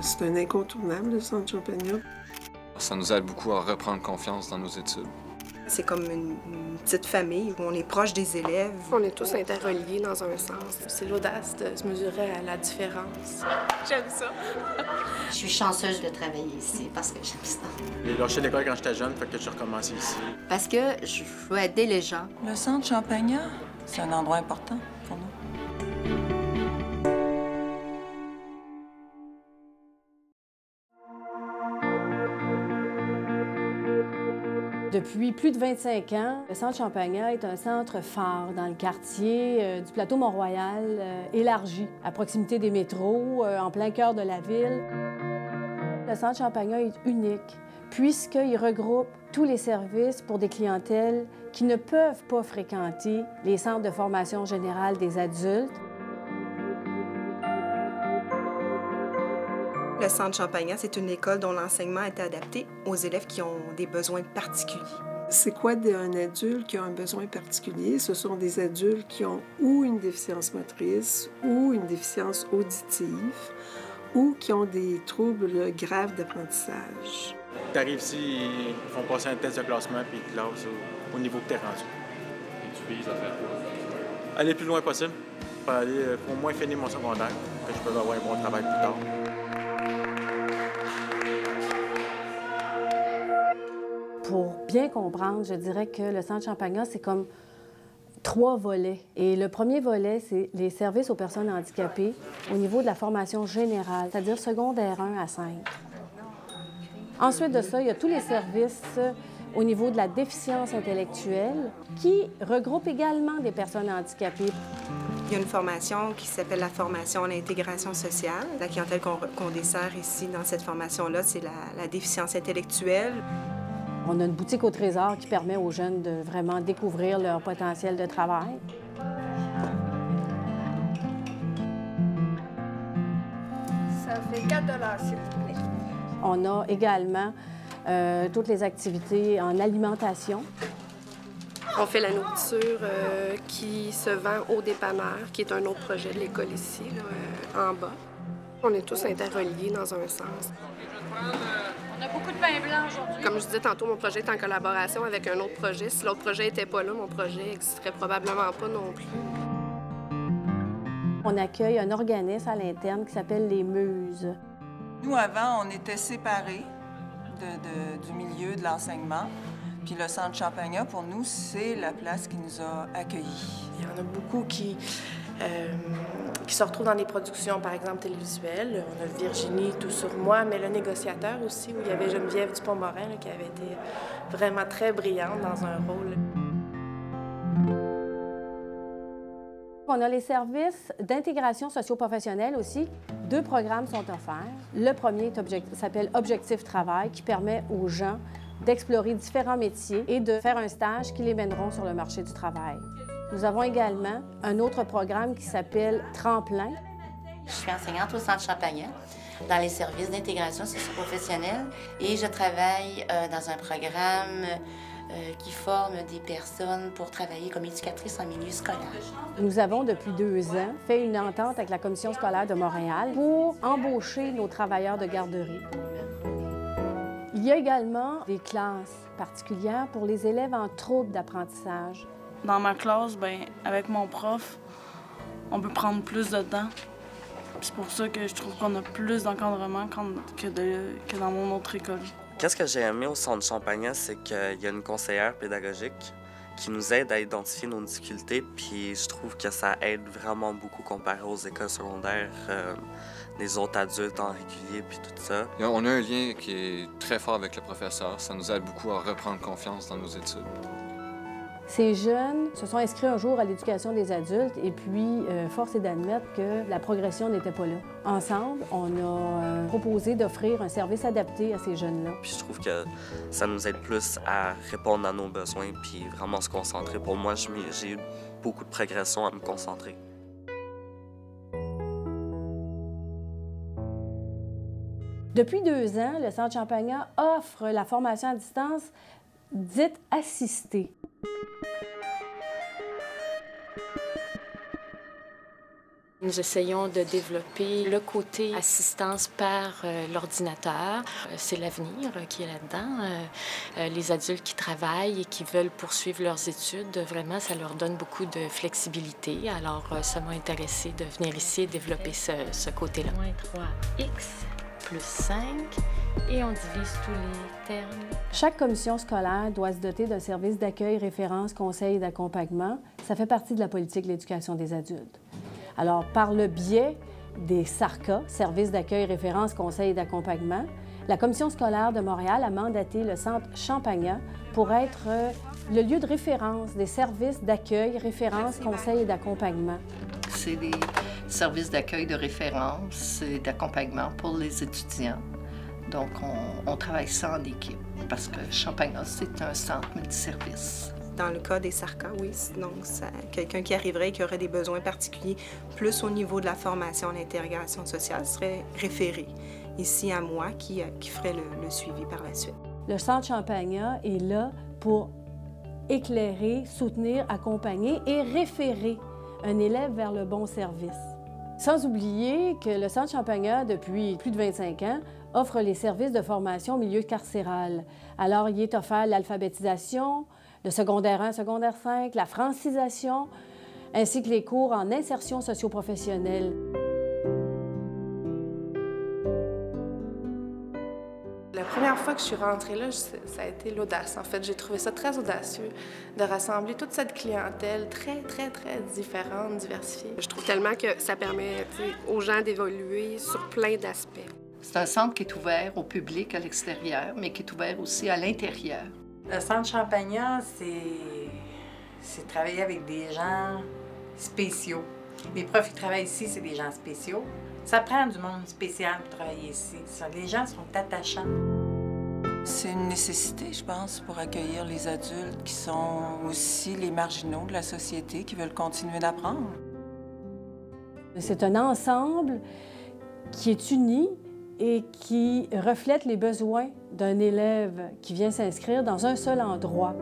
C'est un incontournable, le Centre Champagnat. Ça nous aide beaucoup à reprendre confiance dans nos études. C'est comme une petite famille où on est proche des élèves. On est tous interreliés dans un sens. C'est l'audace de se mesurer à la différence. J'aime ça. Je suis chanceuse de travailler ici parce que j'aime ça. J'ai lâché l'école quand j'étais jeune, fait que j'ai recommencé ici. Parce que je veux aider les gens. Le Centre Champagnat, c'est un endroit important pour nous. Depuis plus de 25 ans, le Centre Champagnat est un centre phare dans le quartier du plateau Mont-Royal, élargi, à proximité des métros, en plein cœur de la ville. Le Centre Champagnat est unique puisqu'il regroupe tous les services pour des clientèles qui ne peuvent pas fréquenter les centres de formation générale des adultes. Le Centre Champagnat, c'est une école dont l'enseignement est adapté aux élèves qui ont des besoins particuliers. C'est quoi un adulte qui a un besoin particulier? Ce sont des adultes qui ont ou une déficience motrice ou une déficience auditive ou qui ont des troubles graves d'apprentissage. Tu arrives ici, ils font passer un test de classement puis ils te classent au niveau que tu es rendu. Et tu vises à faire quoi? Aller le plus loin possible pour aller au moins finir mon secondaire, que je peux avoir un bon travail plus tard. Pour bien comprendre, je dirais que le Centre Champagnat, c'est comme 3 volets. Et le premier volet, c'est les services aux personnes handicapées au niveau de la formation générale, c'est-à-dire secondaire 1 à 5. Ensuite de ça, il y a tous les services au niveau de la déficience intellectuelle qui regroupent également des personnes handicapées. Il y a une formation qui s'appelle la formation en intégration sociale. La clientèle qu'on dessert ici dans cette formation-là, c'est la déficience intellectuelle. On a une boutique au Trésor qui permet aux jeunes de vraiment découvrir leur potentiel de travail. Ça fait 4 $, s'il vous plaît. On a également toutes les activités en alimentation. On fait la nourriture qui se vend au dépanneur, qui est un autre projet de l'école ici, là, en bas. On est tous interreliés dans un sens. On a beaucoup de pain blanc aujourd'hui. Comme je disais tantôt, mon projet est en collaboration avec un autre projet. Si l'autre projet n'était pas là, mon projet n'existerait probablement pas non plus. On accueille un organisme à l'interne qui s'appelle les Muses. Nous, avant, on était séparés du milieu de l'enseignement. Puis le Centre Champagnat, pour nous, c'est la place qui nous a accueillis. Il y en a beaucoup qui se retrouvent dans des productions, par exemple, télévisuelles. On a Virginie, Tout sur moi, mais Le Négociateur aussi, où il y avait Geneviève Dupont-Morin, là, qui avait été vraiment très brillante dans un rôle. On a les services d'intégration socio-professionnelle aussi. 2 programmes sont offerts. Le premier s'appelle Objectif Travail, qui permet aux gens d'explorer différents métiers et de faire un stage qui les mèneront sur le marché du travail. Nous avons également un autre programme qui s'appelle Tremplin. Je suis enseignante au Centre Champagnat dans les services d'intégration socio-professionnelle et je travaille dans un programme qui forme des personnes pour travailler comme éducatrice en milieu scolaire. Nous avons, depuis 2 ans, fait une entente avec la Commission scolaire de Montréal pour embaucher nos travailleurs de garderie. Il y a également des classes particulières pour les élèves en troubles d'apprentissage. Dans ma classe, avec mon prof, on peut prendre plus de temps. C'est pour ça que je trouve qu'on a plus d'encadrement que dans mon autre école. Qu'est-ce que j'ai aimé au Centre Champagnat, c'est qu'il y a une conseillère pédagogique qui nous aide à identifier nos difficultés, puis je trouve que ça aide vraiment beaucoup comparé aux écoles secondaires, les autres adultes en régulier, puis tout ça. On a un lien qui est très fort avec le professeur. Ça nous aide beaucoup à reprendre confiance dans nos études. Ces jeunes se sont inscrits un jour à l'éducation des adultes et puis force est d'admettre que la progression n'était pas là. Ensemble, on a proposé d'offrir un service adapté à ces jeunes-là. Puis je trouve que ça nous aide plus à répondre à nos besoins puis vraiment se concentrer. Pour moi, j'ai eu beaucoup de progression à me concentrer. Depuis 2 ans, le Centre Champagnat offre la formation à distance dite assistée. Nous essayons de développer le côté assistance par l'ordinateur. C'est l'avenir qui est là-dedans. Les adultes qui travaillent et qui veulent poursuivre leurs études, vraiment, ça leur donne beaucoup de flexibilité. Alors, ça m'a intéressé de venir ici et développer ce côté-là. -3x plus 5, et on divise tous les termes. Chaque commission scolaire doit se doter d'un service d'accueil, référence, conseil et d'accompagnement. Ça fait partie de la politique de l'éducation des adultes. Alors, par le biais des SARCA, services d'accueil, référence, conseil et d'accompagnement, la commission scolaire de Montréal a mandaté le Centre Champagnat pour être le lieu de référence des services d'accueil, référence, conseil et d'accompagnement. C'est des services d'accueil, de référence et d'accompagnement pour les étudiants. Donc, on travaille ça en équipe parce que Champagnat, c'est un centre multiservice. Dans le cas des SARCA, oui, donc quelqu'un qui arriverait et qui aurait des besoins particuliers, plus au niveau de la formation en intégration sociale, serait référé ici à moi qui ferait le suivi par la suite. Le Centre Champagnat est là pour éclairer, soutenir, accompagner et référer un élève vers le bon service. Sans oublier que le Centre Champagnat, depuis plus de 25 ans, offre les services de formation au milieu carcéral. Alors, il est offert l'alphabétisation, le secondaire 1, secondaire 5, la francisation, ainsi que les cours en insertion socio-professionnelle. La première fois que je suis rentrée là, ça a été l'audace. En fait, j'ai trouvé ça très audacieux de rassembler toute cette clientèle très différente, diversifiée. Je trouve tellement que ça permet aux gens d'évoluer sur plein d'aspects. C'est un centre qui est ouvert au public à l'extérieur, mais qui est ouvert aussi à l'intérieur. Le Centre Champagnat, c'est travailler avec des gens spéciaux. Les profs qui travaillent ici, c'est des gens spéciaux. Ça prend du monde spécial pour travailler ici. Les gens sont attachants. C'est une nécessité, je pense, pour accueillir les adultes qui sont aussi les marginaux de la société, qui veulent continuer d'apprendre. C'est un ensemble qui est uni et qui reflète les besoins d'un élève qui vient s'inscrire dans un seul endroit.